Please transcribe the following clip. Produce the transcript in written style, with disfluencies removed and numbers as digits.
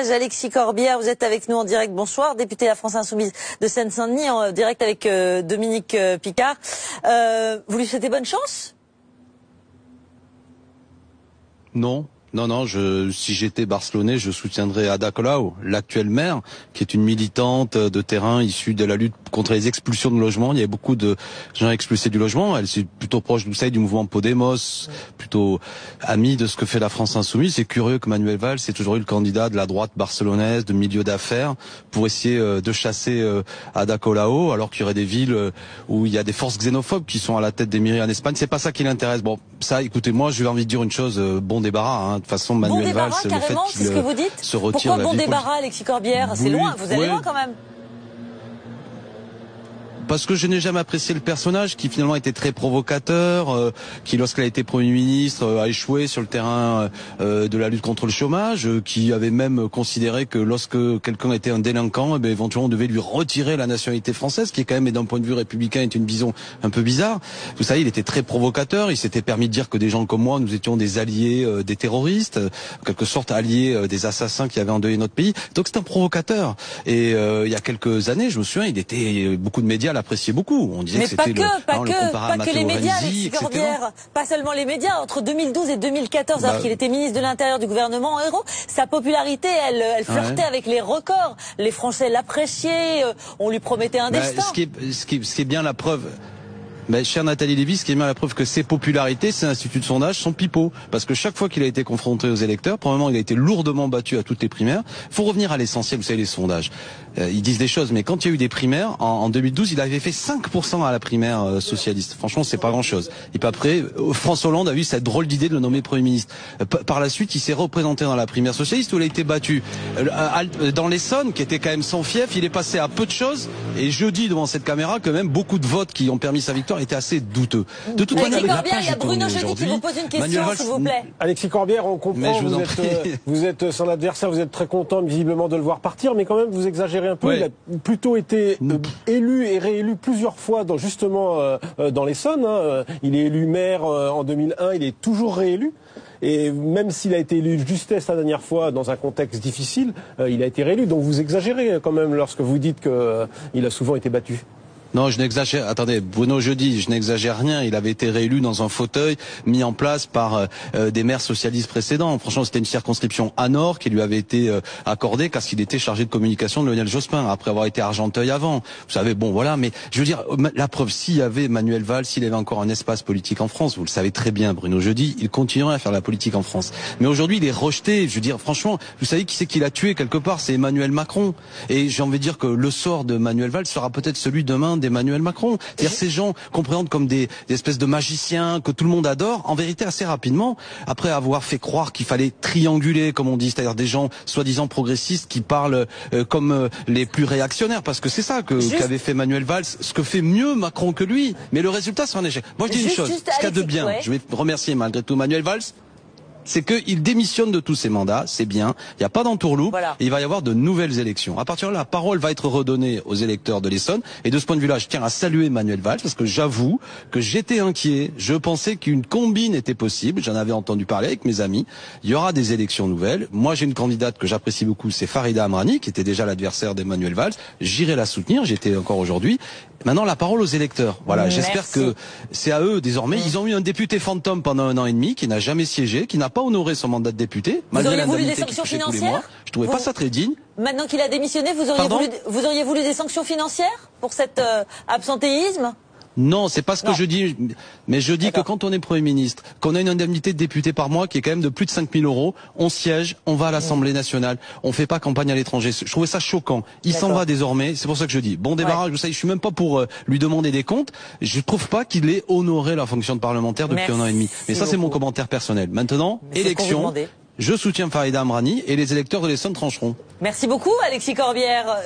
Alexis Corbière, vous êtes avec nous en direct. Bonsoir, député de la France Insoumise de Seine-Saint-Denis, en direct avec Dominique Picard. Vous lui souhaitez bonne chance? Non. Non, si j'étais barcelonais, je soutiendrais Ada Colau, l'actuelle maire, qui est une militante de terrain issue de la lutte contre les expulsions de logements. Il y avait beaucoup de gens expulsés du logement. Elle est plutôt proche, vous savez, du mouvement Podemos, plutôt amie de ce que fait la France Insoumise. C'est curieux que Manuel Valls ait toujours eu le candidat de la droite barcelonaise, de milieu d'affaires, pour essayer de chasser Ada Colau, alors qu'il y aurait des villes où il y a des forces xénophobes qui sont à la tête des mairies en Espagne. C'est pas ça qui l'intéresse. Bon, ça, écoutez, moi, j'ai envie de dire une chose, bon débarras, hein. De toute façon, Manuel Valls, le fait qu'il se retire. Pourquoi bon débarras, Alexis Corbière? C'est loin, vous allez loin quand même. Parce que je n'ai jamais apprécié le personnage, qui finalement était très provocateur, qui lorsqu'il a été Premier ministre a échoué sur le terrain de la lutte contre le chômage, qui avait même considéré que lorsque quelqu'un était un délinquant, éventuellement on devait lui retirer la nationalité française, qui est quand même, d'un point de vue républicain, est une vision un peu bizarre. Vous savez, il était très provocateur, il s'était permis de dire que des gens comme moi, nous étions des alliés des terroristes, en quelque sorte alliés des assassins qui avaient endeuillé notre pays. Donc c'est un provocateur. Et il y a quelques années, je me souviens, beaucoup de médias l'appréciaient beaucoup. On disait mais que c'était pas que les médias, Alexis Corbière, pas seulement les médias. Entre 2012 et 2014, alors qu'il était ministre de l'Intérieur du gouvernement Ayrault, sa popularité, elle flirtait avec les records. Les Français l'appréciaient, on lui promettait un destin. Ce qui est bien la preuve. Chère Nathalie Lévy, ce qui est bien la preuve que ses popularités, ces instituts de sondage sont pipeaux. Parce que chaque fois qu'il a été confronté aux électeurs, probablement il a été lourdement battu à toutes les primaires. Il faut revenir à l'essentiel, vous savez, les sondages. Ils disent des choses, mais quand il y a eu des primaires, en 2012, il avait fait 5% à la primaire socialiste. Franchement, c'est pas grand-chose. Et puis après, François Hollande a eu cette drôle d'idée de le nommer Premier ministre. Par la suite, il s'est représenté dans la primaire socialiste où il a été battu. Dans l'Essonne, qui était quand même sans fief, il est passé à peu de choses. Et je dis devant cette caméra que même beaucoup de votes qui ont permis sa victoire était assez douteux. De toute manière, il y a Bruno Jeudi qui vous pose une question, s'il vous plaît. Alexis Corbière, on comprend, vous êtes son adversaire, vous êtes très content visiblement de le voir partir, mais quand même vous exagérez un peu. Ouais. Il a plutôt été élu et réélu plusieurs fois dans l'Essonne. Il est élu maire en 2001, il est toujours réélu. Et même s'il a été élu de justesse la dernière fois dans un contexte difficile, il a été réélu. Donc vous exagérez quand même lorsque vous dites qu'il a souvent été battu. Non, je n'exagère. Attendez, Bruno Jeudi, je n'exagère rien. Il avait été réélu dans un fauteuil mis en place par des maires socialistes précédents. Franchement, c'était une circonscription à Nord qui lui avait été accordée parce qu'il était chargé de communication de Lionel Jospin après avoir été Argenteuil avant. Vous savez, bon, voilà. Mais je veux dire, la preuve, s'il y avait Manuel Valls, s'il avait encore un espace politique en France, vous le savez très bien, Bruno Jeudi, il continuerait à faire la politique en France. Mais aujourd'hui, il est rejeté. Je veux dire, franchement, vous savez qui c'est qui l'a tué quelque part? C'est Emmanuel Macron. Et j'ai envie de dire que le sort de Manuel Valls sera peut-être celui demain d'Emmanuel Macron. C'est-à-dire ces gens qu'on présente comme des espèces de magiciens que tout le monde adore, en vérité assez rapidement, après avoir fait croire qu'il fallait trianguler, comme on dit, c'est-à-dire des gens soi-disant progressistes qui parlent comme les plus réactionnaires, parce que c'est ça qu'avait fait Manuel Valls, ce que fait mieux Macron que lui. Mais le résultat, c'est un échec. Moi, je dis une chose, ce qu'il y a de bien, je vais remercier malgré tout Manuel Valls, c'est qu'il démissionne de tous ses mandats, c'est bien, il n'y a pas d'entourloupe, et il va y avoir de nouvelles élections. À partir de là, la parole va être redonnée aux électeurs de l'Essonne, et de ce point de vue-là, je tiens à saluer Manuel Valls, parce que j'avoue que j'étais inquiet, je pensais qu'une combine était possible, j'en avais entendu parler avec mes amis, il y aura des élections nouvelles, moi j'ai une candidate que j'apprécie beaucoup, c'est Farida Amrani, qui était déjà l'adversaire d'Emmanuel Valls, j'irai la soutenir, j'étais encore aujourd'hui. Maintenant, la parole aux électeurs. Voilà, j'espère que c'est à eux désormais. Ils ont eu un député fantôme pendant 1 an et demi qui n'a jamais siégé, qui n'a pas honoré son mandat de député. Vous auriez voulu des sanctions financières? Je trouvais pas ça très digne. Maintenant qu'il a démissionné, vous auriez voulu des sanctions financières pour cet absentéisme? Non, c'est pas ce que je dis, mais je dis que quand on est Premier ministre, qu'on a une indemnité de député par mois qui est quand même de plus de 5 000 €, on siège, on va à l'Assemblée nationale, on fait pas campagne à l'étranger. Je trouvais ça choquant. Il s'en va désormais, c'est pour ça que je dis. Bon débarras, vous savez, je suis même pas pour lui demander des comptes. Je trouve pas qu'il ait honoré la fonction de parlementaire depuis 1 an et demi. Mais ça, c'est mon commentaire personnel. Maintenant, élection, je soutiens Farida Amrani et les électeurs de l'Essonne trancheront. Merci beaucoup, Alexis Corbière.